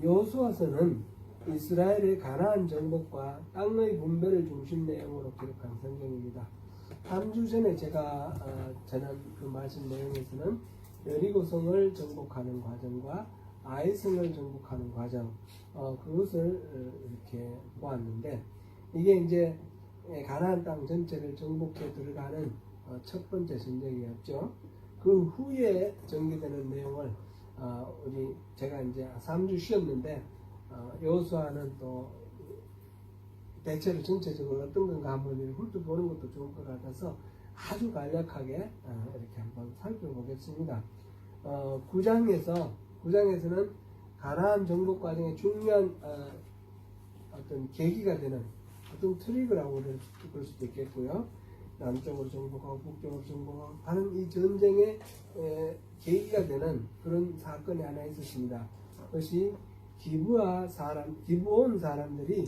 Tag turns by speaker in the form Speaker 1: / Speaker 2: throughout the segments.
Speaker 1: 여호수아서는 이스라엘의 가나안 정복과 땅의 분배를 중심 내용으로 기록한 성경입니다. 3주 전에 제가 전한 그 말씀 내용에서는 여리고성을 정복하는 과정과 아이성을 정복하는 과정, 그것을 이렇게 보았는데, 이게 이제 가나안 땅 전체를 정복해 들어가는 첫 번째 전쟁이었죠. 그 후에 전개되는 내용을 제가 이제 3주 쉬었는데, 여호수아는 또 대체로 전체적으로 어떤 건가 한번 훑어보는 것도 좋을 것 같아서 아주 간략하게 이렇게 한번 살펴보겠습니다. 9장에서는 가나안 정복 과정에 중요한 어떤 계기가 되는 어떤 트리거라고 그럴 수도 있겠고요. 남쪽으로 정복하고 북쪽으로 정복하고 하는 이 전쟁의 계기가 되는 그런 사건이 하나 있었습니다. 그것이 기브온 사람들이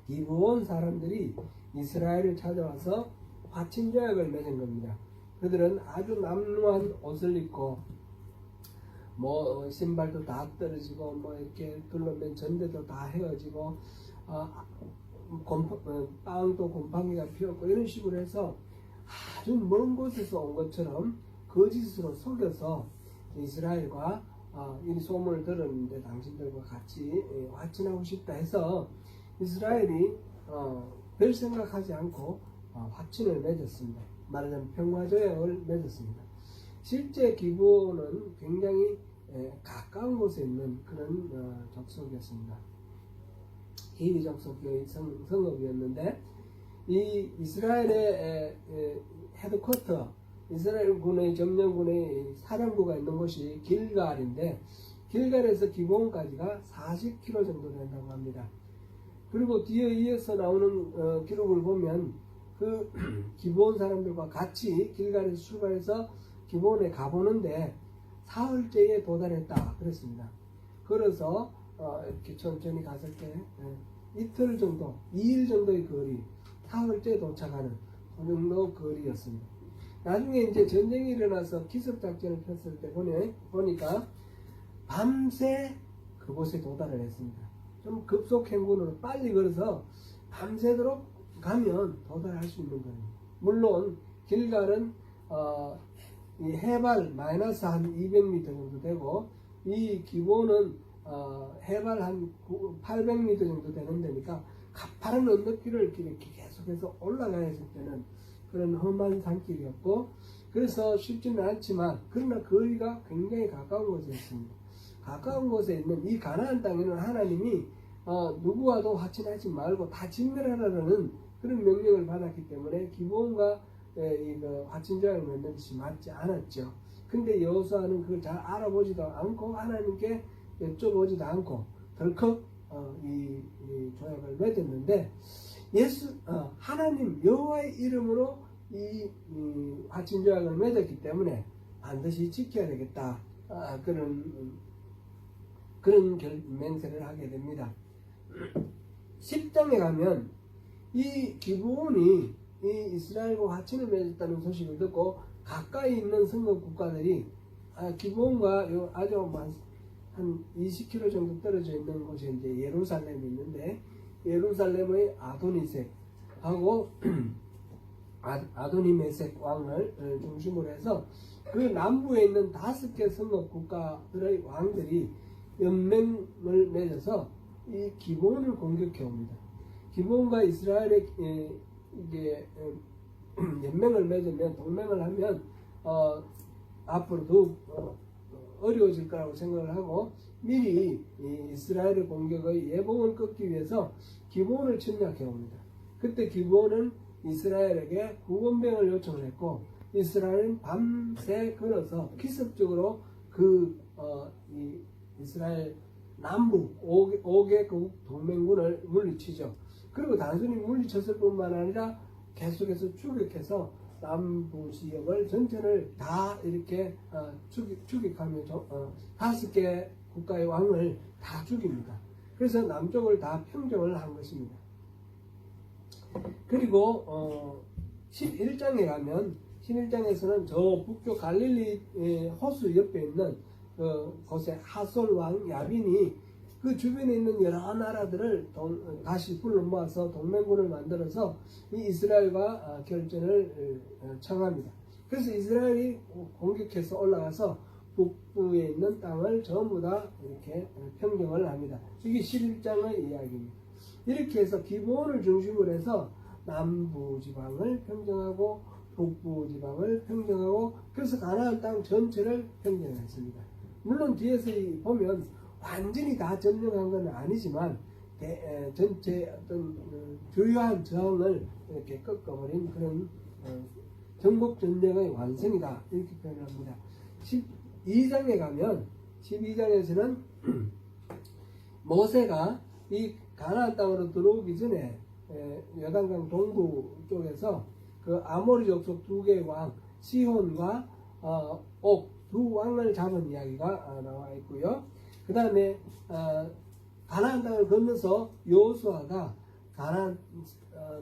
Speaker 1: 기브온 사람들이 이스라엘을 찾아와서 화친조약을 맺은 겁니다. 그들은 아주 남루한 옷을 입고 신발도 다 떨어지고 이렇게 둘러맨 전대도 다 헤어지고 땅도 곰팡이가 피었고 이런 식으로 해서 아주 먼 곳에서 온 것처럼 거짓으로 속여서 이스라엘과 이 소문을 들었는데 당신들과 같이 화친하고 싶다 해서 이스라엘이 별 생각하지 않고 화친을 맺었습니다. 말하자면 평화조약을 맺었습니다. 실제 기브온은 굉장히 가까운 곳에 있는 그런 족속이었습니다. 히위 족속의 성읍이었는데, 이 이스라엘의 헤드쿼터, 이스라엘 군의 점령군의 사령부가 있는 곳이 길갈인데, 길갈에서 기브온까지가 40km 정도 된다고 합니다. 그리고 뒤에 이어서 나오는 기록을 보면 그 기브온 사람들과 같이 길갈에서 출발해서 기브온에 가보는데 사흘째에 도달했다 그랬습니다. 그래서 이렇게 천천히 갔을 때 이틀 정도, 2일 정도의 거리, 사흘째 도착하는 그 정도 거리였습니다. 나중에 이제 전쟁이 일어나서 기습작전을 폈을 때 보니까 밤새 그곳에 도달을 했습니다. 좀 급속행군으로 빨리 걸어서 밤새도록 가면 도달할 수 있는 거예요. 물론 길갈은 이 해발 마이너스 한 200m 정도 되고, 이 기브온은 해발 한 800m 정도 되는 데니까 가파른 언덕길을 이렇게 계속해서 올라가야 되는 그런 험한 산길이었고, 그래서 쉽지는 않지만 그러나 거리가 굉장히 가까운 곳에 있습니다. 가까운 곳에 있는 이 가나안 땅에는 하나님이 누구와도 화친하지 말고 다 진멸하라는 그런 명령을 받았기 때문에 기브온과 화친조약을 맺는 것이 맞지 않았죠. 근데 여호수아는 그걸 잘 알아보지도 않고 하나님께 여쭤보지도 않고 덜컥 이 조약을 맺었는데, 하나님 여호와의 이름으로 이 화친조약을 맺었기 때문에 반드시 지켜야 되겠다, 그런 맹세를 하게 됩니다. 10장에 가면 이 기브온이 이 이스라엘과 화친을 맺었다는 소식을 듣고 가까이 있는 성읍 국가들이 기브온과 아주 한 20km 정도 떨어져 있는 곳에 이제 예루살렘이 있는데, 예루살렘의 아도니색하고 아도니메색 왕을 중심으로 해서 그 남부에 있는 5개 성읍 국가들의 왕들이 연맹을 맺어서 이 기브온을 공격해 옵니다. 기브온과 이스라엘의 이게 연맹을 맺으면, 동맹을 하면 앞으로 더욱 어려워질 거라고 생각을 하고 미리 이 이스라엘의 공격의 예봉을 끊기 위해서 기브온을 침략해 옵니다. 그때 기브온은 이스라엘에게 구원병을 요청을 했고, 이스라엘은 밤새 걸어서 기습적으로 이 이스라엘 남부 5개국 동맹군을 물리치죠. 그리고 단순히 물리쳤을 뿐만 아니라 계속해서 추격해서 남부 지역을 전체를 다 이렇게 추격하며 5개 국가의 왕을 다 죽입니다. 그래서 남쪽을 다 평정을 한 것입니다. 그리고 11장에 가면 11장에서는 저 북쪽 갈릴리 호수 옆에 있는 곳에 하솔 왕 야빈이 그 주변에 있는 여러 나라들을 다시 불러 모아서 동맹군을 만들어서 이 이스라엘과 결전을 청합니다. 그래서 이스라엘이 공격해서 올라가서 북부에 있는 땅을 전부 다 이렇게 평정을 합니다. 이게 11장의 이야기입니다. 이렇게 해서 기브온을 중심으로 해서 남부 지방을 평정하고 북부 지방을 평정하고 그래서 가나안 땅 전체를 평정했습니다. 물론 뒤에서 보면 완전히 다 점령한 건 아니지만 전체 어떤 주요한 저항을 이렇게 꺾어버린 그런 정복 전쟁의 완성이다 이렇게 표현합니다. 12장에 가면 12장에서는 모세가 이 가나안 땅으로 들어오기 전에 요단강 동부 쪽에서 그 아모리 족속 두 개의 왕 시혼과 옥 두 왕을 잡은 이야기가 나와 있고요. 그 다음에 가나안 땅을 건너서 여호수아가 가나안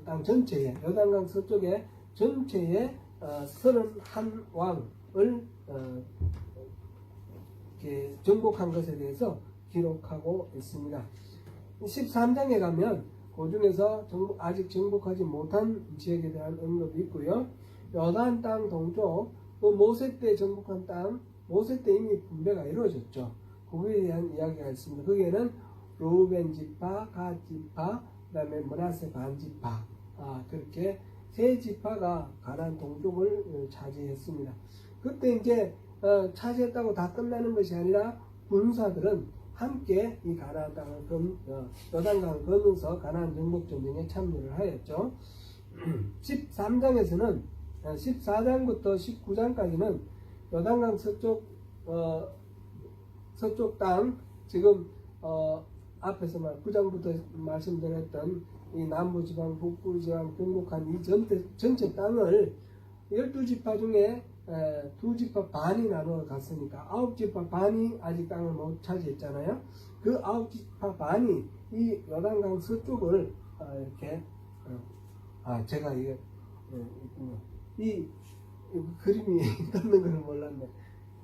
Speaker 1: 땅 전체에 요단강 서쪽에 전체에 31왕을 정복한 것에 대해서 기록하고 있습니다. 13장에 가면 그 중에서 아직 정복하지 못한 지역에 대한 언급이 있고요. 요단 땅 동쪽 그 모세 때 정복한 땅 모세 때 이미 분배가 이루어졌죠. 그거에 대한 이야기가 있습니다. 거기에는 루벤 지파, 갓 지파, 그 다음에 므낫세 반 지파 그렇게 세 지파가 가나안 동쪽을 차지했습니다. 그때 이제 차지했다고 다 끝나는 것이 아니라 군사들은 함께 이 가나안 땅을 요단강을 건너서 가나안 정복 전쟁에 참여를 하였죠. 13장에서는 14장부터 19장까지는 요단강 서쪽 땅 지금 앞에서 9장부터 말씀드렸던 이 남부지방 북부지방 정복한 이 전체 땅을 12지파 중에 2지파 반이 나누어 갔으니까 9지파 반이 아직 땅을 못 차지했잖아요. 그 9지파 반이 이 요단강 서쪽을 이렇게 제가 이게 이 그림이 떴는 걸 몰랐네.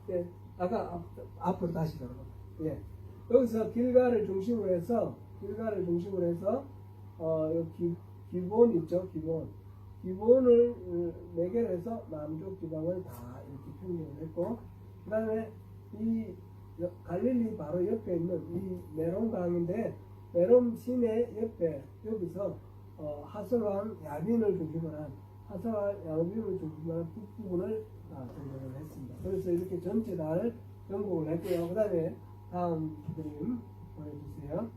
Speaker 1: 예, 아까 앞으로 다시 가라. 예, 여기서 길가를 중심으로 해서 여기 기본 있죠, 기본을 매결해서 남쪽 지방을 다 이렇게 평정을 했고, 그 다음에 이 갈릴리 바로 옆에 있는 이 메론강인데 메론 시내 옆에 여기서 하솔왕 야빈을 중심으로 한 북부분을 정복을 했습니다. 그래서 이렇게 전체 다를 정복을 했고요. 그 다음에 다음 그림 보여주세요.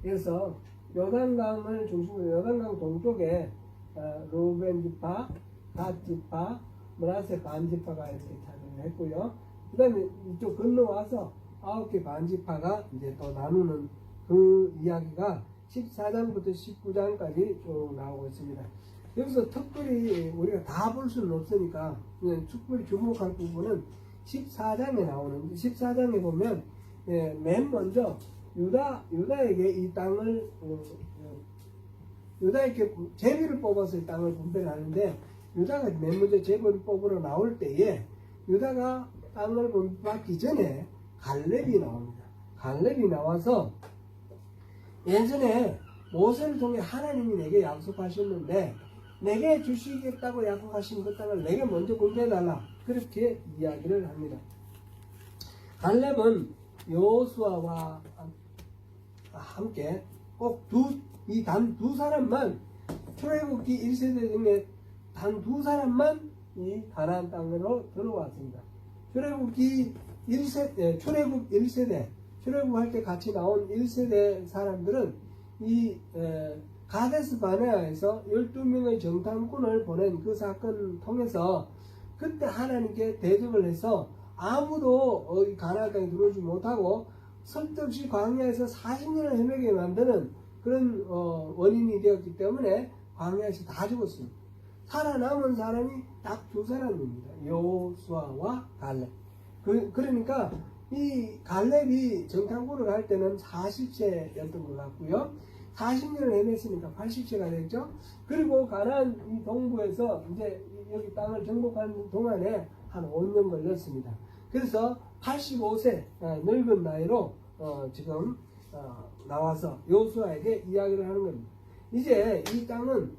Speaker 1: 그래서 요단강을 중심으로 요단강 동쪽에 루벤 지파, 갓 지파, 므낫세 반 지파가 이렇게 차지를 했고요. 그 다음에 이쪽 건너와서 9개 반 지파가 이제 또 나누는 그 이야기가 14장부터 19장까지 쭉 나오고 있습니다. 여기서 특별히 우리가 다 볼 수는 없으니까 그냥 특별히 주목할 부분은 14장에 나오는 14장에 보면 맨 먼저 유다에게 이 땅을 유다에게 제비를 뽑아서 이 땅을 분배를 하는데 유다가 맨 먼저 제비를 뽑으러 나올 때에 유다가 땅을 분배받기 전에 갈렙이 나옵니다. 갈렙이 나와서 예전에 모세를 통해 하나님이 내게 약속하셨는데 내게 주시겠다고 약속하신 그 땅을 내게 먼저 분배해달라 그렇게 이야기를 합니다. 갈렙은 여호수아와 함께 꼭 단 두 사람만 출애굽기 1세대 중에 단 두 사람만 이 가나안 땅으로 들어왔습니다. 출애굽 1세대 출애굽할 때 같이 나온 1세대 사람들은 이 가데스 바네아에서 12명의 정탐꾼을 보낸 그 사건을 통해서 그때 하나님께 대적을 해서 아무도 가나안 땅에 들어오지 못하고 설득시 광야에서 40년을 헤매게 만드는 그런 원인이 되었기 때문에 광야에서 다 죽었습니다. 살아남은 사람이 딱 두 사람입니다. 여호수아와 갈렙. 그러니까 이 갈렙이 정탐꾼을 할 때는 40세였던 것 같고요. 40년을 헤맸으니까 80세가 됐죠. 그리고 가나안 이 동부에서 이제 여기 땅을 정복하는 동안에 한 5년 걸렸습니다. 그래서 85세 늙은 나이로 지금 나와서 여호수아에게 이야기를 하는 겁니다. 이제 이 땅은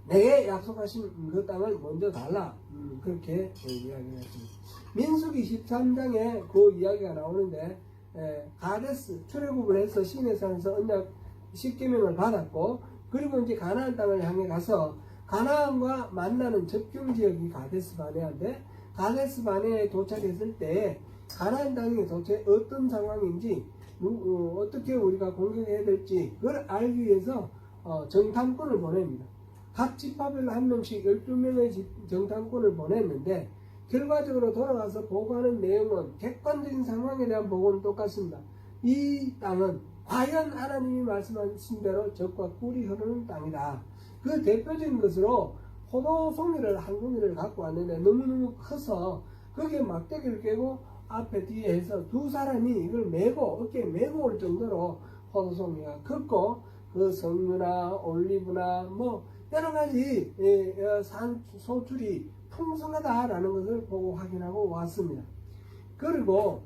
Speaker 1: 내게 약속하신 그 땅을 먼저 달라, 그렇게 이야기를 했습니다. 민수기 13장에 그 이야기가 나오는데 가데스 출애굽을 해서 시내산에서 언약 10계명을 받았고, 그리고 이제 가나안 땅을 향해 가서 가나안과 만나는 접경 지역이 가데스 바네아인데, 가데스 바네아에 도착했을 때 가나안 땅이 도대체 어떤 상황인지, 어떻게 우리가 공격해야 될지 그걸 알기 위해서 정탐꾼을 보냅니다. 각 지파별로 한 명씩 12명의 정탐꾼을 보냈는데, 결과적으로 돌아가서 보고하는 내용은 객관적인 상황에 대한 보고는 똑같습니다. 이 땅은 과연 하나님이 말씀하신 대로 적과 꿀이 흐르는 땅이다. 그 대표적인 것으로 포도송이를 한 송이를 갖고 왔는데 너무너무 커서 거기에 막대기를 깨고 앞에 뒤에 해서 두 사람이 이걸 메고 어깨에 메고 올 정도로 포도송이가 컸고, 그 석류나 올리브나 뭐 여러 가지 산 소출이 풍성하다라는 것을 보고 확인하고 왔습니다. 그리고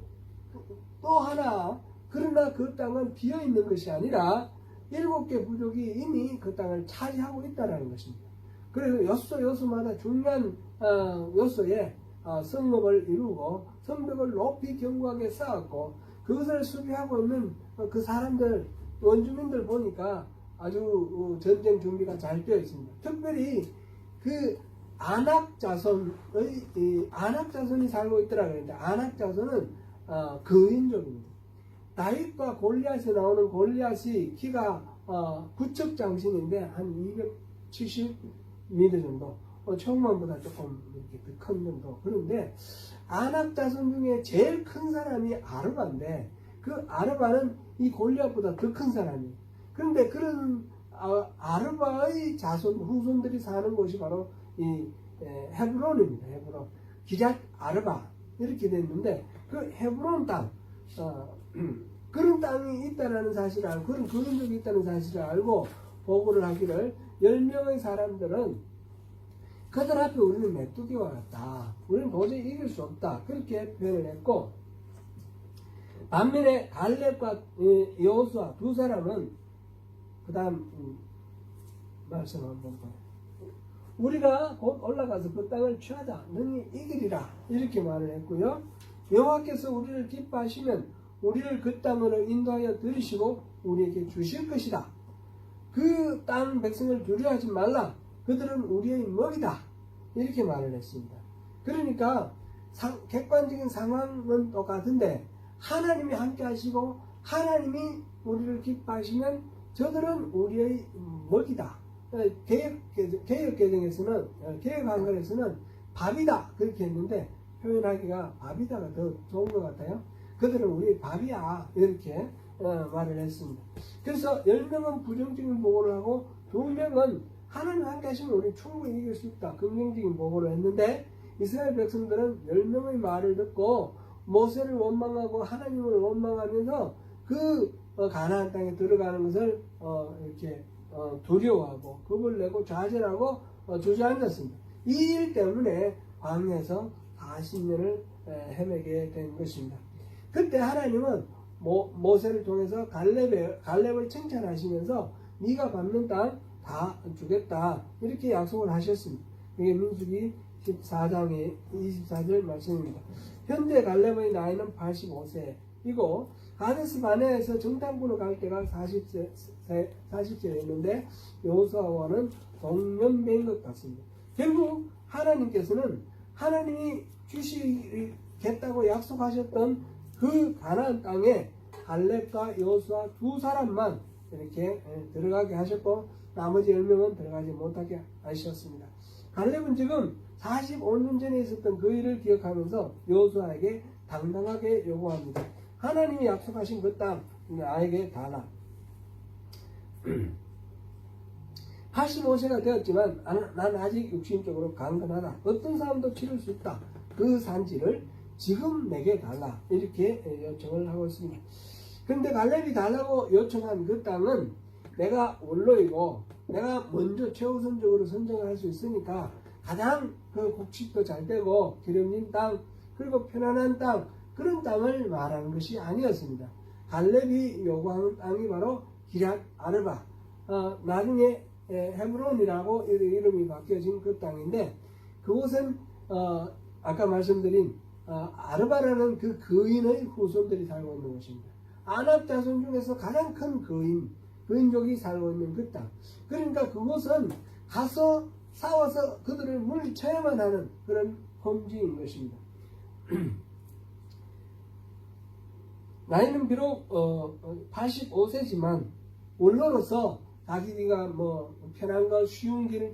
Speaker 1: 또 하나, 그러나 그 땅은 비어 있는 것이 아니라 7개 부족이 이미 그 땅을 차지하고 있다는 것입니다. 그래서 요소마다 중요한 요소에 성읍을 이루고 성벽을 높이 견고하게 쌓았고, 그것을 수비하고 있는 그 사람들, 원주민들 보니까 아주 전쟁 준비가 잘 되어 있습니다. 특별히 그 아낙 자손이 살고 있더라 그랬는데, 아낙 자손은 거인족입니다. 다윗과 골리앗에 나오는 골리앗이 키가 구척장신인데 한 270m 정도, 청만보다 조금 이렇게 더 큰 정도. 그런데 아낙 자손 중에 제일 큰 사람이 아르바인데, 그 아르바는 이 골리앗보다 더 큰 사람이에요. 그런데 그런 아르바의 자손 후손들이 사는 곳이 바로 이 헤브론입니다. 헤브론, 기럇 아르바 이렇게 됐는데, 그 헤브론 땅, 그런 땅이 있다는 사실을 알고, 그런 적이 있다는 사실을 알고 보고를 하기를, 10명의 사람들은 그들 앞에 우리는 메뚜기와 같다, 우리는 도저히 이길 수 없다, 그렇게 표현을 했고, 반면에 갈렙과 여호수아 두 사람은 그 다음 말씀 한번 봐요. 우리가 곧 올라가서 그 땅을 취하자, 너희 이기리라, 이렇게 말을 했고요. 여호와께서 우리를 기뻐하시면 우리를 그 땅으로 인도하여 들이시고 우리에게 주실 것이다. 그 땅 백성을 두려워하지 말라, 그들은 우리의 먹이다, 이렇게 말을 했습니다. 그러니까 객관적인 상황은 똑같은데, 하나님이 함께 하시고 하나님이 우리를 기뻐하시면 저들은 우리의 먹이다. 개혁개정에서는, 개혁한글에서는 밥이다, 그렇게 했는데 표현하기가 밥이다가 더 좋은 것 같아요. 그들은 우리의 밥이야, 이렇게 말을 했습니다. 그래서 10명은 부정적인 보고를 하고 2명은 하나님 함께 하시면 우리 충분히 이길 수 있다, 긍정적인 보고를 했는데, 이스라엘 백성들은 10명의 말을 듣고 모세를 원망하고 하나님을 원망하면서 그 가나안 땅에 들어가는 것을 이렇게 두려워하고 겁을 내고 좌절하고 주저앉았습니다. 이 일 때문에 광야에서 40년을 헤매게 된 것입니다. 그때 하나님은 모세를 통해서 갈렙을 칭찬하시면서 네가 밟는 땅 다 주겠다, 이렇게 약속을 하셨습니다. 이게 민수기 14장의 24절 말씀입니다. 현재 갈렙의 나이는 85세이고 가데스 바네아에서 정탐꾼으로 갈 때가 40세였는데 여호수아와는 동년배인 것 같습니다. 결국 하나님께서는 하나님이 주시겠다고 약속하셨던 그 가나안 땅에 갈렙과 여호수아 두 사람만 이렇게 들어가게 하셨고, 나머지 10명은 들어가지 못하게 하셨습니다. 갈렙은 지금 45년 전에 있었던 그 일을 기억하면서 여호수아에게 당당하게 요구합니다. 하나님이 약속하신 그 땅 나에게 달라. 85세가 되었지만 난 아직 육신적으로 강건하다, 어떤 사람도 치를 수 있다, 그 산지를 지금 내게 달라, 이렇게 요청을 하고 있습니다. 근데 갈렙이 달라고 요청한 그 땅은 내가 원로이고 내가 먼저 최우선적으로 선정할 수 있으니까 가장 그 곡식도 잘 되고 기름진 땅 그리고 편안한 땅 그런 땅을 말하는 것이 아니었습니다. 갈렙이 요구하는 땅이 바로 기럇 아르바 나중에 헤브론이라고 이름이 바뀌어진 그 땅인데 그곳은 아까 말씀드린 아르바라는 그 거인의 후손들이 살고 있는 곳입니다. 아낙 자손 중에서 가장 큰 거인족이 살고 있는 그 땅. 그러니까 그곳은 가서 싸워서 그들을 물리쳐야만 하는 그런 험지인 것입니다. 나이는 비록 85세지만 원로로서 자기가 뭐 편한 거 쉬운 길을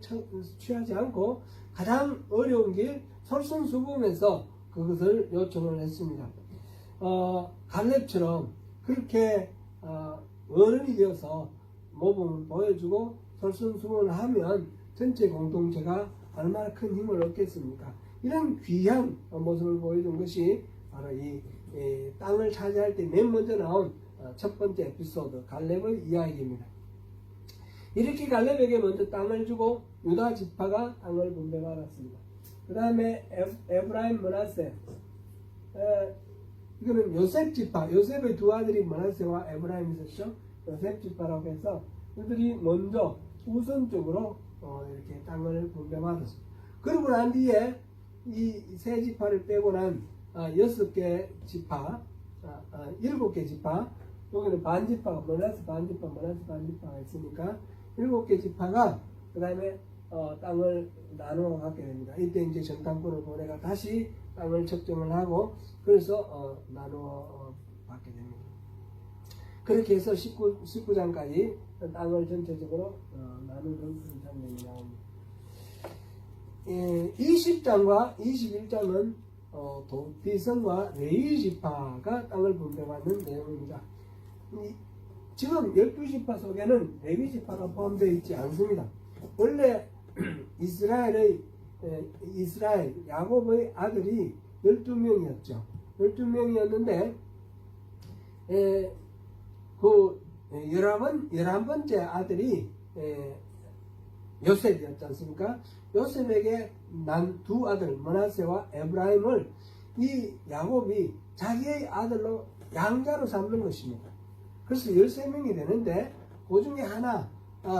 Speaker 1: 취하지 않고 가장 어려운 길 솔선수범해서 그것을 요청을 했습니다. 갈렙처럼 그렇게 어른이 되어서 모범을 보여주고 솔선수범을 하면 전체 공동체가 얼마나 큰 힘을 얻겠습니까? 이런 귀한 모습을 보여준 것이 바로 이 땅을 차지할 때 맨 먼저 나온 첫 번째 에피소드 갈렙의 이야기입니다. 이렇게 갈렙에게 먼저 땅을 주고 유다 지파가 땅을 분배받았습니다. 그 다음에 에브라임 므낫세 이거는 요셉 지파 요셉의 두 아들이 므낫세와 에브라임이 있었죠. 요셉 지파라고 해서 그들이 먼저 우선적으로 이렇게 땅을 분배받았습니다. 그러고 난 뒤에 이 세 지파를 빼고 난 6개 지파 7개 지파 여기는 반지파가 므낫세 반지파 므낫세 반지파가 있으니까 7개 지파가 그 다음에 땅을 나누어 갖게 됩니다. 이때 이제 정탐꾼을 보내가 다시 땅을 측정을 하고 그래서 나누어 받게 됩니다. 그렇게 해서 19장까지 땅을 전체적으로 나누는 그런 장면이 나옵니다. 20장과 21장은 도피성과 레위지파가 땅을 분배받는 내용입니다. 지금 12지파 속에는 레위지파가 포함되어 있지 않습니다. 원래 이스라엘 야곱의 아들이 12명이었죠. 12명이었는데 그 11번째 아들이 요셉이었지 않습니까? 요셉에게 난 두 아들 므낫세와 에브라임을 이 야곱이 자기의 아들로 양자로 삼는 것입니다. 그래서 13명이 되는데 그 중에 하나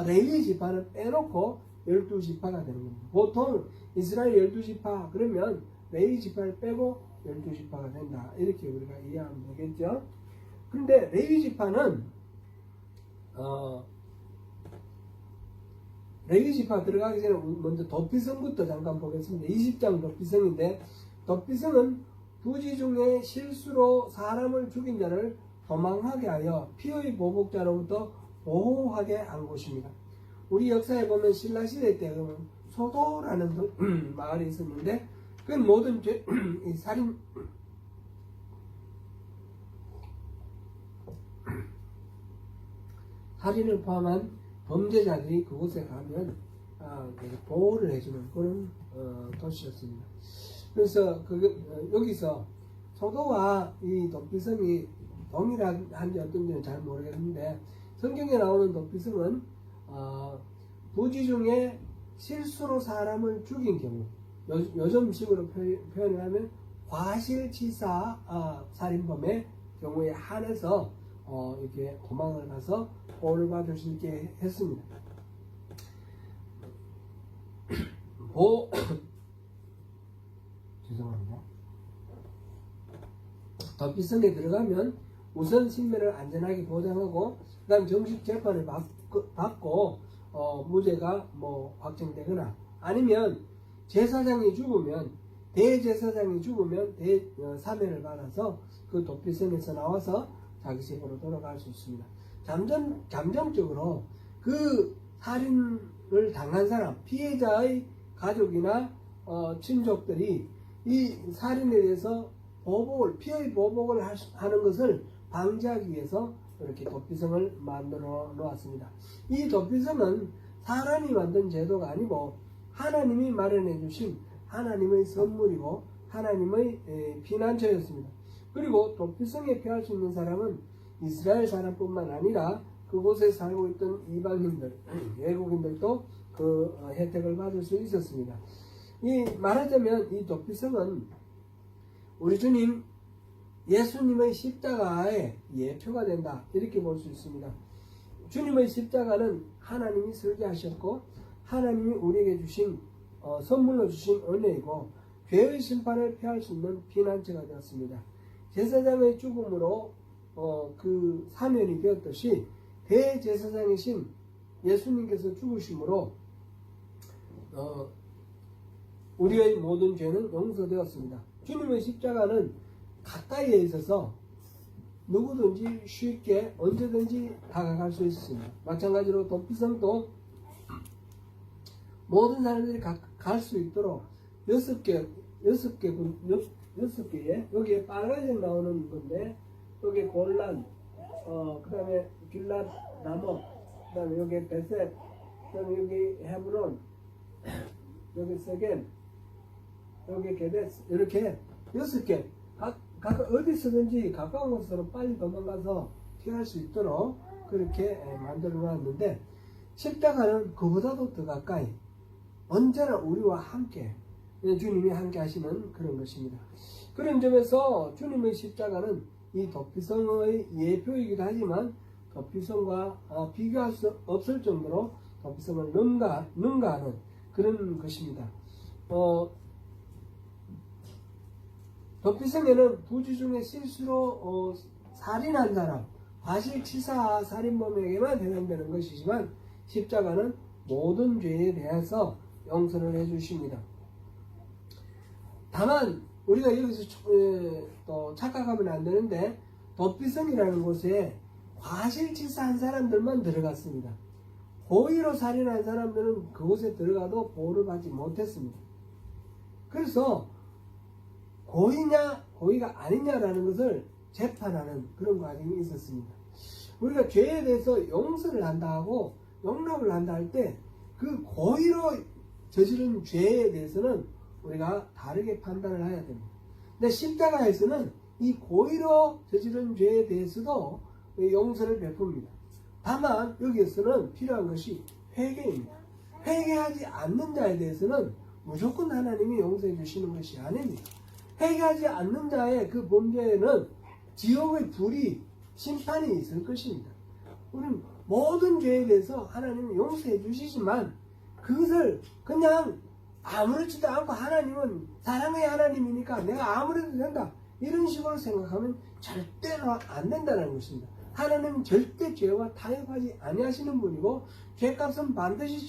Speaker 1: 레위 지파는 빼놓고 12지파가 되는 겁니다. 보통 이스라엘 12지파 그러면 레위 지파를 빼고 12지파가 된다. 이렇게 우리가 이해하면 되겠죠. 그런데 레위 지파는 레위 지파 들어가기 전에 먼저 도피성부터 잠깐 보겠습니다. 20장 도피성인데 도피성은 부지 중에 실수로 사람을 죽인 자를 도망하게 하여 피의 보복자로부터 보호하게 한 곳입니다. 우리 역사에 보면 신라시대 때 소도라는 마을이 있었는데 그 모든 살인을 포함한 범죄자들이 그곳에 가면 보호를 해주는 그런 도시였습니다. 그래서 여기서 소도와 이 도피성이 동일한지 어떤지는 잘 모르겠는데 성경에 나오는 도피성은 부지 중에 실수로 사람을 죽인 경우 요즘식으로 표현을 하면 과실치사 살인범의 경우에 한해서 이렇게 도망을 가서 보호를 받을 수 있게 했습니다. 죄송합니다. 도피성에 들어가면 우선 신변을 안전하게 보장하고 그 다음 정식 재판을 받고 무죄가 확정되거나 아니면 제사장이 죽으면 대제사장이 죽으면 사면을 받아서 그 도피성에서 나와서 자기 집으로 돌아갈 수 있습니다. 잠정적으로 그 살인을 당한 사람 피해자의 가족이나 친족들이 이 살인에 대해서 피해 보복을 하는 것을 방지하기 위해서 이렇게 도피성을 만들어 놓았습니다. 이 도피성은 사람이 만든 제도가 아니고 하나님이 마련해 주신 하나님의 선물이고 하나님의 피난처였습니다. 그리고 도피성에 피할 수 있는 사람은 이스라엘 사람뿐만 아니라 그곳에 살고 있던 이방인들, 외국인들도 그 혜택을 받을 수 있었습니다. 이 말하자면 이 도피성은 우리 주님 예수님의 십자가의 예표가 된다, 이렇게 볼 수 있습니다. 주님의 십자가는 하나님이 설계하셨고 하나님이 우리에게 주신 선물로 주신 은혜이고 죄의 심판을 피할 수 있는 피난처가 되었습니다. 제사장의 죽음으로 그 사면이 되었듯이 대제사장이신 예수님께서 죽으심으로 우리의 모든 죄는 용서되었습니다. 주님의 십자가는 가까이에 있어서 누구든지 쉽게 언제든지 다가갈 수 있습니다. 마찬가지로 도피성도 모든 사람들이 갈 수 있도록 6개에 여기에 빨간색 나오는 건데 여기 골란, 그 다음에 길랏 나머, 그 다음에 여기 베셋, 그 다음에 여기 헤브론, 여기 세겜, 여기 게데스, 이렇게 6개 각 어디서든지 가까운 곳으로 빨리 도망가서 피할 수 있도록 그렇게 만들어 놨는데, 십자가는 그보다도 더 가까이 언제나 우리와 함께 주님이 함께 하시는 그런 것입니다. 그런 점에서 주님의 십자가는 이 도피성의 예표이기도 하지만 도피성과 비교할 수 없을 정도로 도피성을 능가하는 그런 것입니다. 도피성에는 부주 중에 실수로 살인한 사람, 과실치사 살인범에게만 해당되는 것이지만 십자가는 모든 죄에 대해서 용서를 해주십니다. 다만 우리가 여기서 또 착각하면 안 되는데, 도피성이라는 곳에 과실치사한 사람들만 들어갔습니다. 고의로 살인한 사람들은 그곳에 들어가도 보호를 받지 못했습니다. 그래서 고의냐 고의가 아니냐라는 것을 재판하는 그런 과정이 있었습니다. 우리가 죄에 대해서 용서를 한다 하고 용납을 한다 할 때 그 고의로 저지른 죄에 대해서는 우리가 다르게 판단을 해야 됩니다. 근데 십자가에서는 이 고의로 저지른 죄에 대해서도 용서를 베풉니다. 다만 여기에서는 필요한 것이 회개입니다. 회개하지 않는 자에 대해서는 무조건 하나님이 용서해 주시는 것이 아닙니다. 회개하지 않는 자의 그 범죄에는 지옥의 불이, 심판이 있을 것입니다. 우리는 모든 죄에 대해서 하나님이 용서해 주시지만 그것을 그냥 아무렇지도 않고 하나님은 사랑의 하나님이니까 내가 아무래도 된다, 이런 식으로 생각하면 절대로 안 된다는 것입니다. 하나님은 절대 죄와 타협하지 아니하시는 분이고 죄값은 반드시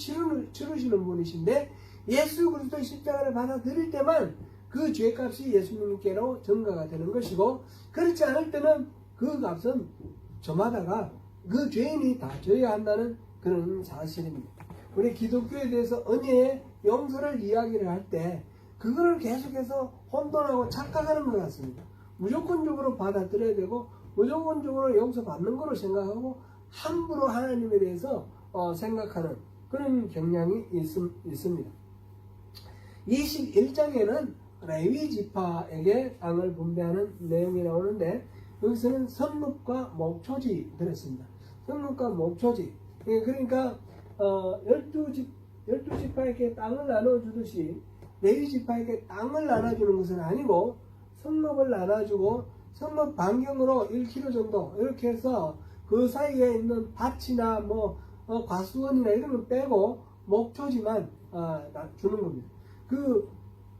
Speaker 1: 치르시는 분이신데, 예수 그리스도의 십자가를 받아들일 때만 그 죄값이 예수님께로 전가가 되는 것이고, 그렇지 않을 때는 그 값은 저마다가 그 죄인이 다 져야 한다는 그런 사실입니다. 우리 기독교에 대해서 은혜의 용서를 이야기를 할 때 그거를 계속해서 혼돈하고 착각하는 것 같습니다. 무조건적으로 받아들여야 되고 무조건적으로 용서받는 거로 생각하고 함부로 하나님에 대해서 생각하는 그런 경향이 있습니다. 21장에는 레위 지파에게 땅을 분배하는 내용이 나오는데, 여기서는 성읍과 목초지 들었습니다. 성읍과 목초지, 그러니까 12지파에게 땅을 나눠주듯이 레위 지파에게 땅을 나눠주는 것은 아니고 성읍을 나눠주고 성읍 반경으로 1km 정도 이렇게 해서 그 사이에 있는 밭이나 과수원이나 이런 거 빼고 목초지만 주는 겁니다. 그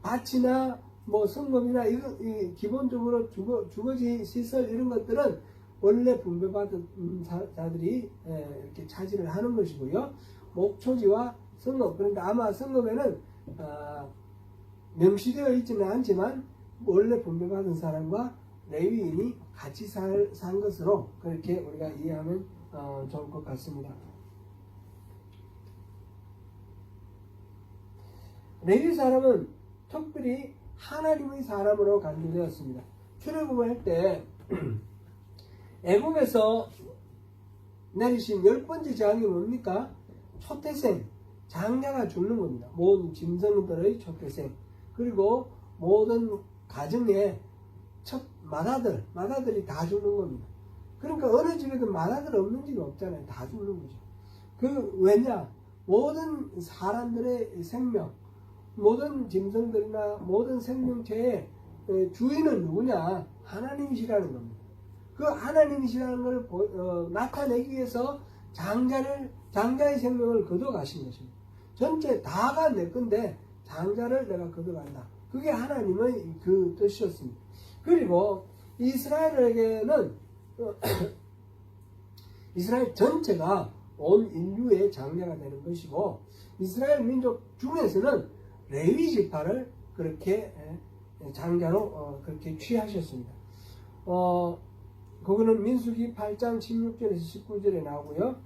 Speaker 1: 밭이나 성읍이나 이 기본적으로 주거지 시설 이런 것들은 원래 분배받은 자들이 이렇게 차지를 하는 것이고요. 목초지와 성읍, 그러니까 아마 성읍에는 명시되어 있지는 않지만 원래 분배받은 사람과 레위인이 같이 산 것으로 그렇게 우리가 이해하면 좋을 것 같습니다. 레위 사람은 특별히 하나님의 사람으로 간주되었습니다. 출애굽을 할 때 애굽에서 내리신 10번째 재앙이 뭡니까? 초태생, 장자가 죽는 겁니다. 모든 짐승들의 초태생, 그리고 모든 가정의 첫 마다들이 다 죽는 겁니다. 그러니까 어느 집에도 맏아들 없는 집이 없잖아요. 다 죽는 거죠. 왜냐? 모든 사람들의 생명, 모든 짐승들이나 모든 생명체의 주인은 누구냐? 하나님이시라는 겁니다. 그 하나님이시라는 걸 나타내기 위해서 장자의 생명을 거둬가신 것입니다. 전체 다가 내 건데 장자를 내가 거둬간다. 그게 하나님의 그 뜻이었습니다. 그리고 이스라엘에게는 이스라엘 전체가 온 인류의 장자가 되는 것이고, 이스라엘 민족 중에서는 레위 지파를 그렇게 장자로 그렇게 취하셨습니다. 그거는 민수기 8장 16절에서 19절에 나오고요.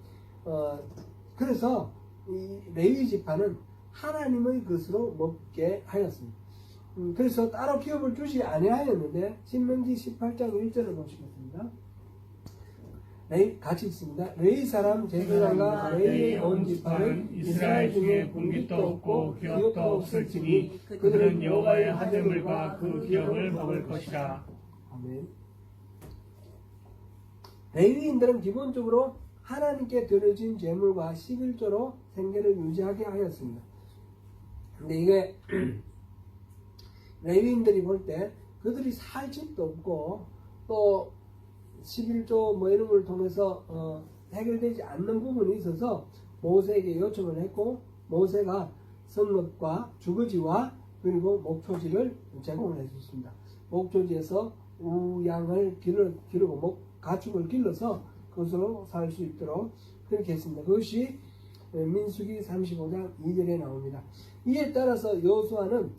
Speaker 1: 그래서 이 레위 지파는 하나님의 것으로 먹게 하였습니다. 그래서 따로 기업을 주지 아니하였는데, 신명기 18장 1절을 보시겠습니다. 같이 있습니다. 레위 사람 제사장과 레위의 온 지파는 이스라엘 중에 분깃도 없고 기업도 없을지니 그들은 여호와의 하늘물과 그 기업을 먹을 것이라. 아멘. 레위인들은 기본적으로 하나님께 드려진 제물과 11조로 생계를 유지하게 하였습니다. 근데 이게 레위인들이 볼 때 그들이 살 집도 없고 또 11조 뭐 이런 걸 통해서 해결되지 않는 부분이 있어서 모세에게 요청을 했고, 모세가 성읍과 주거지와 그리고 목초지를 제공을 해줬습니다. 목초지에서 우양을 기르고 가축을 길러서 그것으로 살 수 있도록 그렇게 했습니다. 그것이 민수기 35장 2절에 나옵니다. 이에 따라서 여호수아는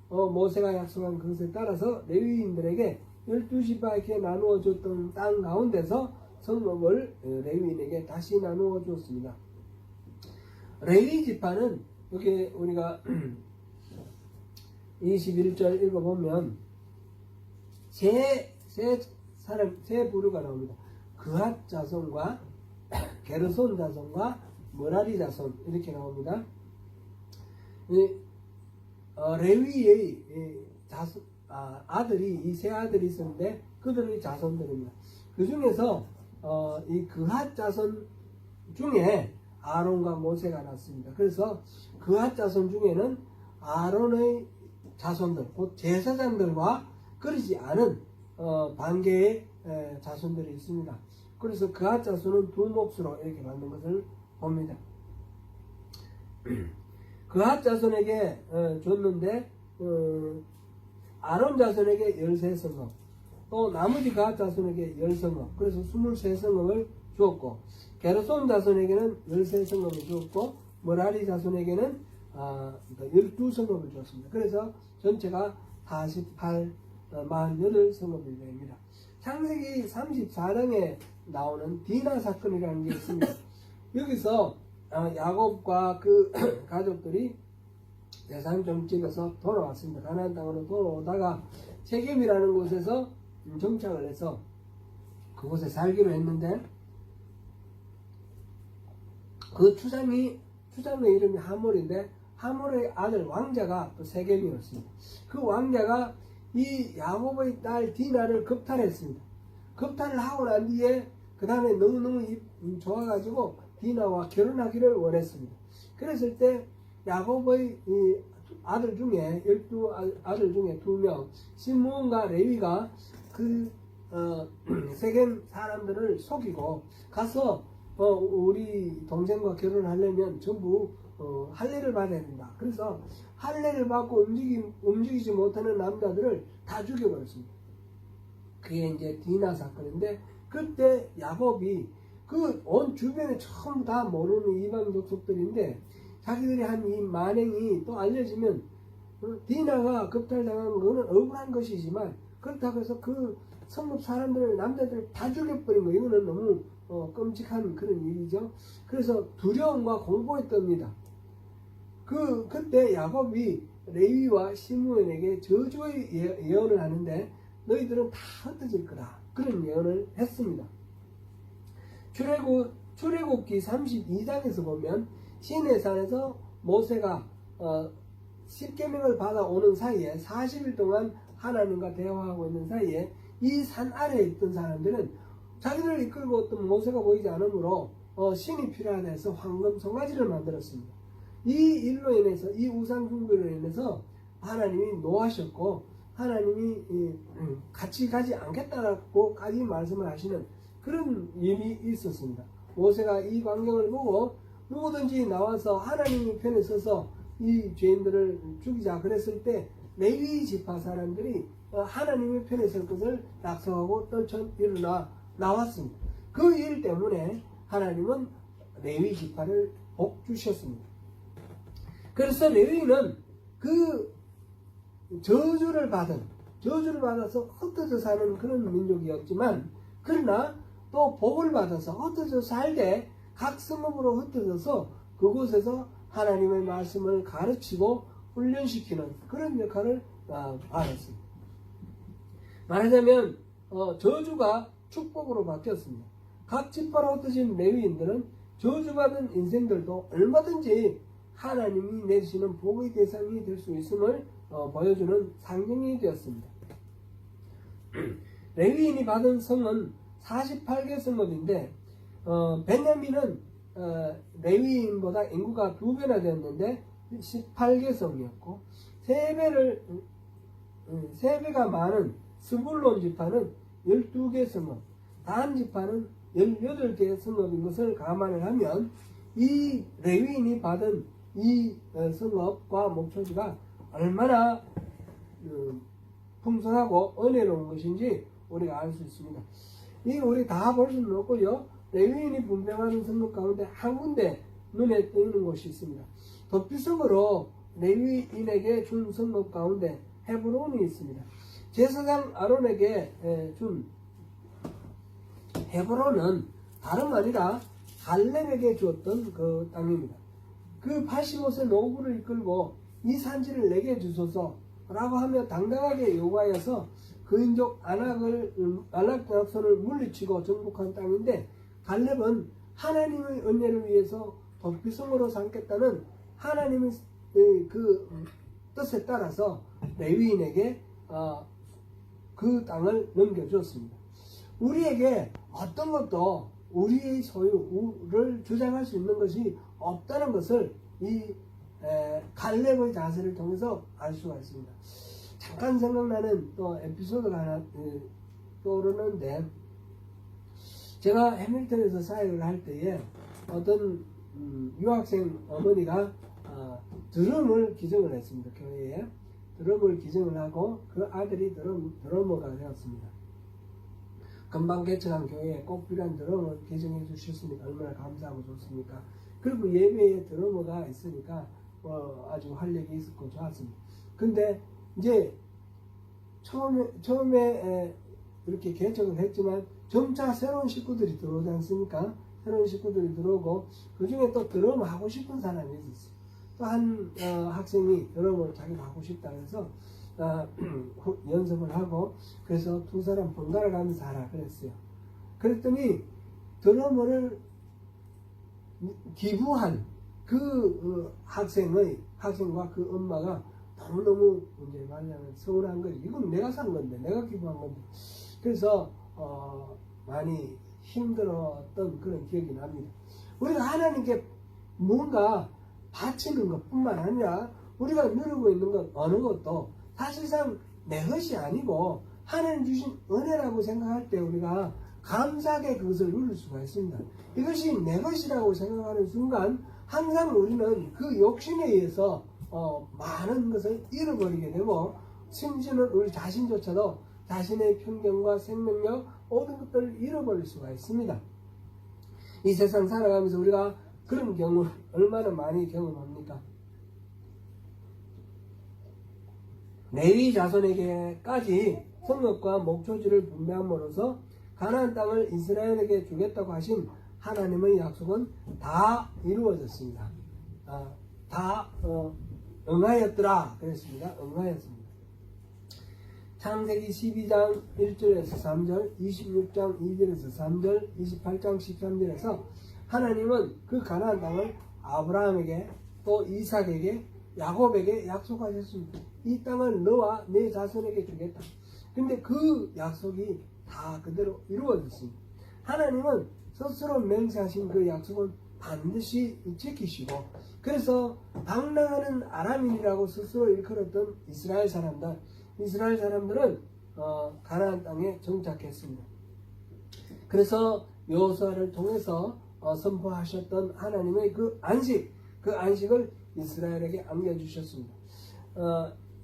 Speaker 1: 모세가 약속한 그것에 따라서 레위인들에게 12지파에게 나누어 줬던 땅 가운데서 성읍을 레위인에게 다시 나누어 주었습니다. 레위 지파는 여기 우리가 21절 읽어보면 세 부류가 나옵니다. 그핫 자손과 게르손 자손과 머라리 자손 이렇게 나옵니다. 레위의 아들이 이 세 아들이 있었는데 그들의 자손들입니다. 그 중에서 이 그핫 자손 중에 아론과 모세가 났습니다. 그래서 그핫 자손 중에는 아론의 자손들, 곧 제사장들과 그러지 않은 반개의 자손들이 있습니다. 그래서 그핫 자손은 두 몫으로 이렇게 만든 것을 봅니다. 그핫 자손에게 줬는데 아론 자손에게 13성읍, 또 나머지 그핫 자손에게 10성읍, 그래서 23성읍을 주었고, 게르손 자손에게는 13성읍을 주었고, 머라리 자손에게는 12성읍을 주었습니다. 그래서 전체가 48성읍이 됩니다. 창세기 34장에 나오는 디나 사건이라는 게 있습니다. 여기서 야곱과 그 가족들이 대산 정집에서 돌아왔습니다. 가나안 땅으로 돌아오다가 세겜이라는 곳에서 정착을 해서 그곳에 살기로 했는데, 그 추장의 이름이 하몰인데 하몰의 아들 왕자가 또 세겜이었습니다. 그 왕자가 이 야곱의 딸 디나를 겁탈했습니다. 겁탈을 하고 난 뒤에 그 다음에 너무너무 좋아가지고 디나와 결혼하기를 원했습니다. 그랬을 때 야곱의 이 아들 중에 12아들 중에 2명 시므온과 레위가 그 세겜 사람들을 속이고 가서 우리 동생과 결혼하려면 전부 할례를 받아야 된다. 그래서 할례를 받고 움직이지 못하는 남자들을 다 죽여버렸습니다. 그게 이제 디나 사건인데, 그때 야곱이 그 온 주변에 전부 다 모르는 이방 족속들인데 자기들이 한 이 만행이 또 알려지면 디나가 겁탈당한 거는 억울한 것이지만, 그렇다고 해서 그 성읍 사람들을 남자들을 다 죽여버린 거, 이거는 너무 끔찍한 그런 일이죠. 그래서 두려움과 공포에 떱니다. 그때 야곱이 레위와 시므온에게 저주의 예언을 하는데 너희들은 다 흩어질 거다, 그런 예언을 했습니다. 출애굽기 32장에서 보면 시내산에서 모세가 10계명을 받아오는 사이에 40일 동안 하나님과 대화하고 있는 사이에 이 산 아래에 있던 사람들은 자기를 이끌고 어떤 모세가 보이지 않으므로 신이 필요하다 해서 황금 송아지를 만들었습니다. 이 일로 인해서, 이 우상 숭배로 인해서 하나님이 노하셨고 하나님이 같이 가지 않겠다고까지 말씀을 하시는 그런 일이 있었습니다. 모세가 이 광경을 보고 누구든지 나와서 하나님의 편에 서서 이 죄인들을 죽이자 그랬을 때 레위 지파 사람들이 하나님의 편에 설 것을 약속하고 떨쳐 일어나 나왔습니다. 그 일 때문에 하나님은 레위 지파를 복 주셨습니다. 그래서 레위는 그 저주를 받아서 흩어져 사는 그런 민족이었지만, 그러나 또 복을 받아서 흩어져 살되 각 성읍으로 흩어져서 그곳에서 하나님의 말씀을 가르치고 훈련시키는 그런 역할을 받았습니다. 말하자면 저주가 축복으로 바뀌었습니다. 각 지파로 흩어진 레위인들은 저주받은 인생들도 얼마든지 하나님이 내리시는 복의 대상이 될 수 있음을 보여주는 상징이 되었습니다. 레위인이 받은 성은 48개 성읍인데 베냐민은 레위인보다 인구가 2배나 되었는데 18개 성이었고 3배가 많은 스불론 지파는 12개 성읍, 단 지파는 18개 성읍인 것을 감안을 하면 이 레위인이 받은 이 성읍과 목초지가 얼마나 풍성하고 은혜로운 것인지 우리가 알 수 있습니다. 이 우리 다 볼 수는 없고요. 레위인이 분배하는 성읍 가운데 한 군데 눈에 띄는 곳이 있습니다. 덧비석으로 레위인에게 준 성읍 가운데 헤브론이 있습니다. 제사장 아론에게 준 헤브론은 다름 아니라 갈렙에게 주었던 그 땅입니다. 그 85세 노부를 이끌고 이 산지를 내게 주소서 라고 하며 당당하게 요구하여서 그 인족 아낙 자손을 물리치고 정복한 땅인데, 갈렙은 하나님의 은혜를 위해서 덕비성으로 삼겠다는 하나님의 그 뜻에 따라서 레위인에게 그 땅을 넘겨주었습니다. 우리에게 어떤 것도 우리의 소유를 주장할 수 있는 것이 없다는 것을 이 갈렙의 자세를 통해서 알 수가 있습니다. 잠깐 생각나는 또 에피소드가 하나 떠오르는데, 제가 해밀턴에서 사역을 할 때에 어떤 유학생 어머니가 드럼을 기증을 했습니다. 교회에 드럼을 기증을 하고 그 아들이 드러머가 되었습니다. 금방 개척한 교회에 꼭 필요한 드럼을 기증해 주셨으니까 얼마나 감사하고 좋습니까? 그리고 예배에 드러머가 있으니까 아주 활력이 있었고 좋았습니다. 근데 이제 처음에 이렇게 개척을 했지만 점차 새로운 식구들이 들어오지 않습니까? 새로운 식구들이 들어오고 그 중에 또 드럼을 하고 싶은 사람이 있었어요. 또 한 학생이 드럼을 자기가 하고 싶다 해서 연습을 하고, 그래서 두 사람 번갈아 가면서 하라 그랬어요. 그랬더니 드럼을 기부한 그 학생과 그 엄마가 너무너무 이제 말하자면 서운한 거예요. 이건 내가 산 건데, 내가 기부한 건데. 그래서 많이 힘들었던 그런 기억이 납니다. 우리가 하나님께 뭔가 바치는 것뿐만 아니라 우리가 누리고 있는 것 어느 것도 사실상 내 것이 아니고 하나님 주신 은혜라고 생각할 때 우리가 감사하게 그것을 누릴 수가 있습니다. 이것이 내 것이라고 생각하는 순간 항상 우리는 그 욕심에 의해서 많은 것을 잃어버리게 되고, 심지어는 우리 자신조차도 자신의 편견과 생명력 모든 것들을 잃어버릴 수가 있습니다. 이 세상 살아가면서 우리가 그런 경우를 얼마나 많이 경험합니까? 레위 자손에게까지 성읍과 목초지를 분배함으로써 가나안 땅을 이스라엘에게 주겠다고 하신 하나님의 약속은 다 이루어졌습니다. 다 응하였더라 그랬습니다. 응하였습니다. 창세기 12장 1절에서 3절, 26장 2절에서 3절, 28장 13절에서 하나님은 그 가나안 땅을 아브라함에게 또 이삭에게 야곱에게 약속하셨습니다. 이 땅을 너와 내 자손에게 주겠다. 근데 그 약속이 다 그대로 이루어졌습니다. 하나님은 스스로 맹세하신 그 약속은 반드시 지키시고, 그래서 방랑하는 아람인이라고 스스로 일컬었던 이스라엘 사람들은 가나안 땅에 정착했습니다. 그래서 여호수아를 통해서 선포하셨던 하나님의 그 안식을 이스라엘에게 안겨주셨습니다.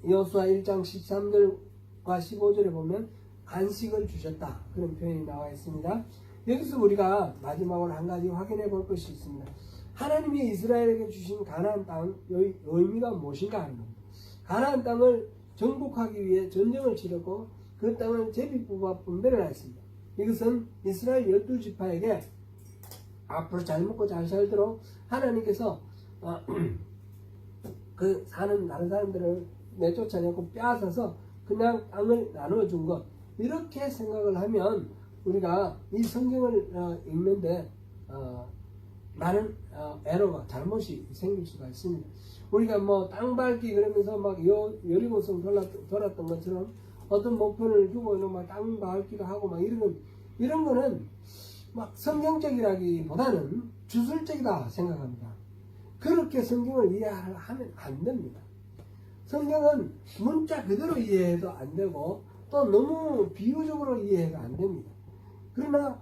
Speaker 1: 여호수아 1장 13절과 15절에 보면 안식을 주셨다, 그런 표현이 나와 있습니다. 여기서 우리가 마지막으로 한 가지 확인해 볼 것이 있습니다. 하나님이 이스라엘에게 주신 가나안 땅의 의미가 무엇인가 하는 겁니다. 가나안 땅을 정복하기 위해 전쟁을 치렀고 그 땅을 제비뽑아 분배를 했습니다. 이것은 이스라엘 12지파에게 앞으로 잘 먹고 잘 살도록 하나님께서 그 사는 다른 사람들을 내쫓아내고 빼앗아서 그냥 땅을 나눠준 것, 이렇게 생각을 하면 우리가 이 성경을 읽는데 많은 에러가, 잘못이 생길 수가 있습니다. 우리가 뭐 땅 밟기 그러면서 막 여리고성 돌았던 것처럼 어떤 목표를 두고 막 땅 밟기도 하고 막 이런 거는 막 성경적이라기보다는 주술적이다 생각합니다. 그렇게 성경을 이해하면 안 됩니다. 성경은 문자 그대로 이해해도 안 되고 또 너무 비유적으로 이해해도 안 됩니다. 그러나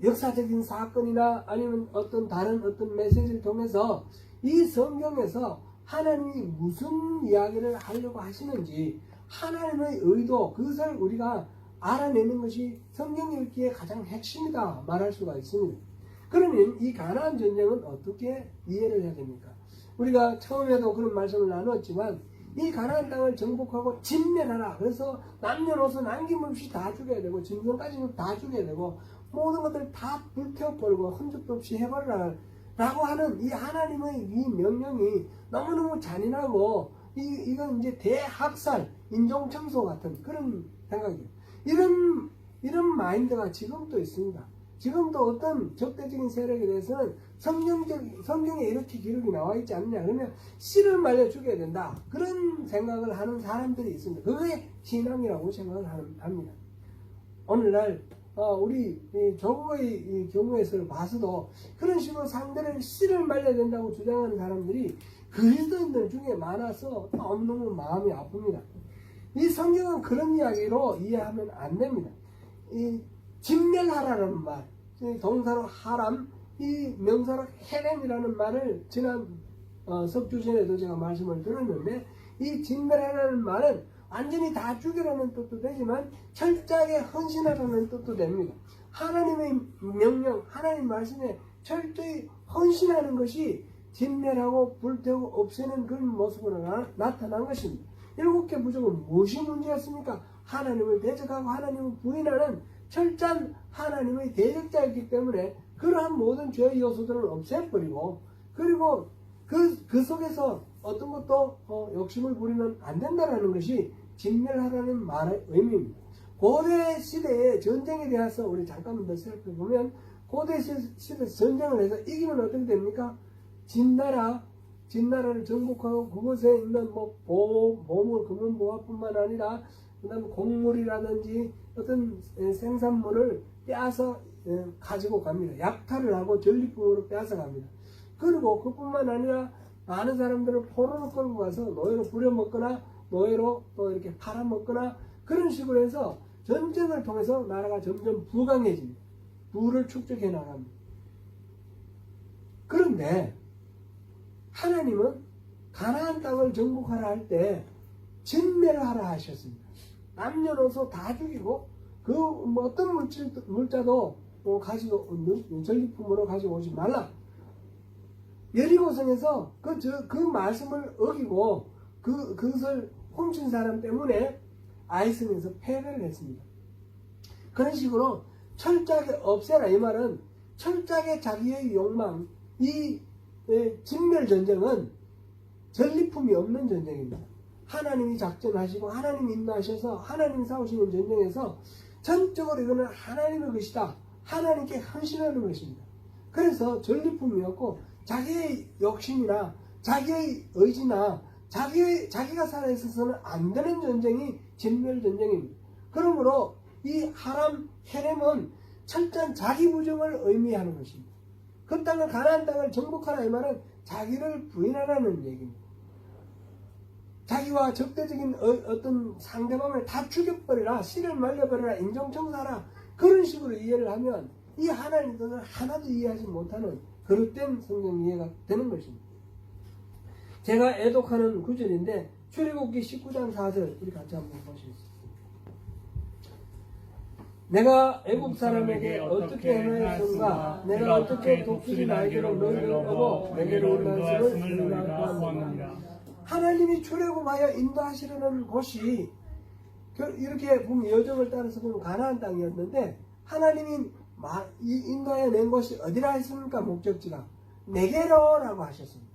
Speaker 1: 역사적인 사건이나 아니면 다른 메시지를 통해서 이 성경에서 하나님이 무슨 이야기를 하려고 하시는지, 하나님의 의도, 그것을 우리가 알아내는 것이 성경 읽기의 가장 핵심이다 말할 수가 있습니다. 그러면 이 가나안 전쟁은 어떻게 이해를 해야 됩니까? 우리가 처음에도 그런 말씀을 나눴지만 이 가나안 땅을 정복하고 진멸하라. 그래서 남녀노소 남김없이 다 죽여야 되고 짐승까지도 다 죽여야 되고 모든 것들 다 불태워버리고 흔적도 없이 해버리라 라고 하는 이 하나님의 이 명령이 너무너무 잔인하고 이건 이제 대학살, 인종청소 같은 그런 생각이에요. 이런 마인드가 지금도 있습니다. 지금도 어떤 적대적인 세력에 대해서는 성경에 이렇게 기록이 나와 있지 않느냐, 그러면 씨를 말려 죽여야 된다, 그런 생각을 하는 사람들이 있습니다. 그게 신앙이라고 생각을 합니다. 오늘날 우리 조국의 경우에서 봐서도 그런 식으로 상대를 씨를 말려야 된다고 주장하는 사람들이 그리스도인들 중에 많아서 너무너무 마음이 아픕니다. 이 성경은 그런 이야기로 이해하면 안 됩니다. 이 진멸하라는 말, 동사로 하람, 이 명사로 헤렘이라는 말을 지난 석주 전에도 제가 말씀을 들었는데, 이 진멸하라는 말은 완전히 다 죽이라는 뜻도 되지만 철저하게 헌신하라는 뜻도 됩니다. 하나님의 명령, 하나님 말씀에 철저히 헌신하는 것이 진멸하고 불태우고 없애는 그런 모습으로 나타난 것입니다. 7개 부족은 무엇이 문제였습니까? 하나님을 대적하고 하나님을 부인하는 철저한 하나님의 대적자였기 때문에 그러한 모든 죄의 요소들을 없애버리고, 그리고 그 속에서 어떤 것도 욕심을 부리면 안 된다는 것이 진멸하라는 말의 의미입니다. 고대 시대의 전쟁에 대해서 우리 잠깐만 더 살펴보면, 고대 시대 전쟁을 해서 이기면 어떻게 됩니까? 진나라를 정복하고 그곳에 있는 보물, 금은보화뿐만 아니라 그다음 곡물이라든지 어떤 생산물을 빼앗아 가지고 갑니다. 약탈을 하고 전리품으로 빼앗아 갑니다. 그리고 그뿐만 아니라 많은 사람들을 포로로 끌고 가서 노예로 부려먹거나 노예로 또 이렇게 팔아먹거나 그런 식으로 해서 전쟁을 통해서 나라가 점점 부강해집니다. 부를 축적해 나갑니다. 그런데 하나님은 가나안 땅을 정복하라 할 때 진멸하라 하셨습니다. 남녀노소 다 죽이고 어떤 물자도 전리품으로 가지고 오지 말라. 여리고성에서 그 말씀을 어기고 그것을 훔친 사람 때문에 아이성에서 패배를 했습니다. 그런 식으로 철저하게 없애라, 이 말은 철저하게 자기의 욕망, 이 진멸 전쟁은 전리품이 없는 전쟁입니다. 하나님이 작전하시고 하나님이 인도하셔서 하나님이 싸우시는 전쟁에서 전적으로 이거는 하나님의 것이다, 하나님께 헌신하는 것입니다. 그래서 전리품이었고 자기의 욕심이나 자기의 의지나 자기가 살아있어서는 안 되는 전쟁이 진멸 전쟁입니다. 그러므로 이 하람 헤렘은 철저한 자기 부정을 의미하는 것입니다. 그 땅을 가나안 땅을 정복하라 이 말은 자기를 부인하라는 얘기입니다. 자기와 적대적인 어떤 상대방을 다 죽여버리라, 씨를 말려버리라, 인종청사하라 그런 식으로 이해를 하면 이 하나님 뜻을 하나도 이해하지 못하는 그릇된 성경 이해가 되는 것입니다. 제가 애독하는 구절인데 출애굽기 19장 4절 우리 같이 한번 보시겠습니다. 내가 애국 사람에게 어떻게 행하였던가 내가 어떻게 독수리 날개로 너희를 업어 내게로 올 말씀을 너희가 보았느니라. 하나님이 출애굽하여 인도하시려는 곳이 이렇게 보면 여정을 따라서 보면 가나안 땅이었는데 하나님이 인도하여 낸 곳이 어디라 했습니까? 목적지가 내게로라고 하셨습니다.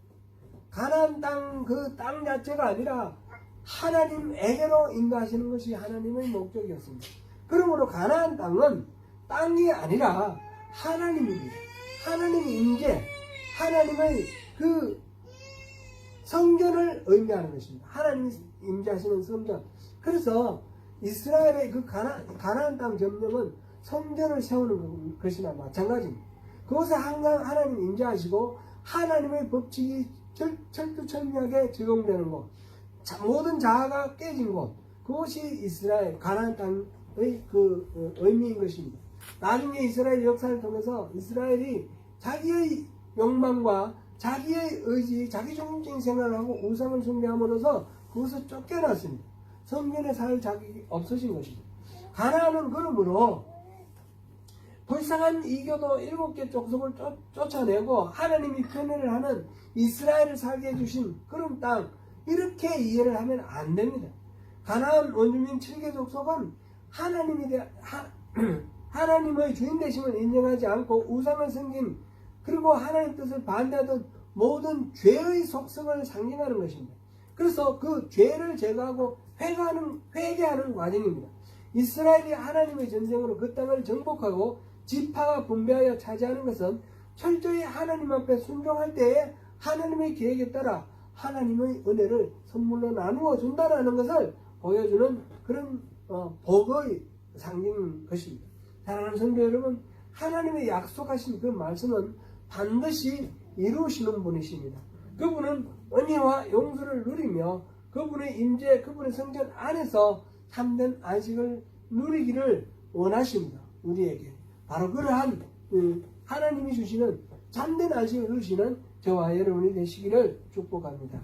Speaker 1: 가나안 땅 그 땅 자체가 아니라 하나님에게로 인도하시는 것이 하나님의 목적이었습니다. 그러므로 가나안 땅은 땅이 아니라 하나님입니다. 하나님의 임재, 하나님의 그 성전을 의미하는 것입니다. 하나님이 임재하시는 성전. 그래서 이스라엘의 그 가나안 땅 점령은 성전을 세우는 것이나 마찬가지입니다. 그것에 항상 하나님 임재하시고 하나님의 법칙이 철두철미하게 적용되는 곳, 모든 자아가 깨진 곳, 그것이 이스라엘 가나안 땅의 그 의미인 것입니다. 나중에 이스라엘 역사를 통해서 이스라엘이 자기의 욕망과 자기의 의지, 자기 중심적인 생각을 하고 우상을 숭배함으로써 그것을 쫓겨났습니다. 성전에 살 자격이 없어진 것입니다. 가나안은 그러므로 불쌍한 이교도 7개 족속을 쫓아내고 하나님이 편애를 하는 이스라엘을 살게 해주신 그런 땅, 이렇게 이해를 하면 안 됩니다. 가나안 원주민 7개 족속은 하나님의 주인 되심을 인정하지 않고 우상을 섬긴, 그리고 하나님 뜻을 반대하던 모든 죄의 속성을 상징하는 것입니다. 그래서 그 죄를 제거하고 회개하는 과정입니다. 이스라엘이 하나님의 전쟁으로 그 땅을 정복하고 지파가 분배하여 차지하는 것은 철저히 하나님 앞에 순종할 때에 하나님의 계획에 따라 하나님의 은혜를 선물로 나누어 준다는 것을 보여주는 그런 복의 상징인 것입니다. 사랑하는 성도 여러분, 하나님의 약속하신 그 말씀은 반드시 이루시는 분이십니다. 그분은 은혜와 용서를 누리며 그분의 임재, 그분의 성전 안에서 참된 안식을 누리기를 원하십니다. 우리에게 바로 그러한 하나님이 주시는 참된 안식을 누리시는 저와 여러분이 되시기를 축복합니다.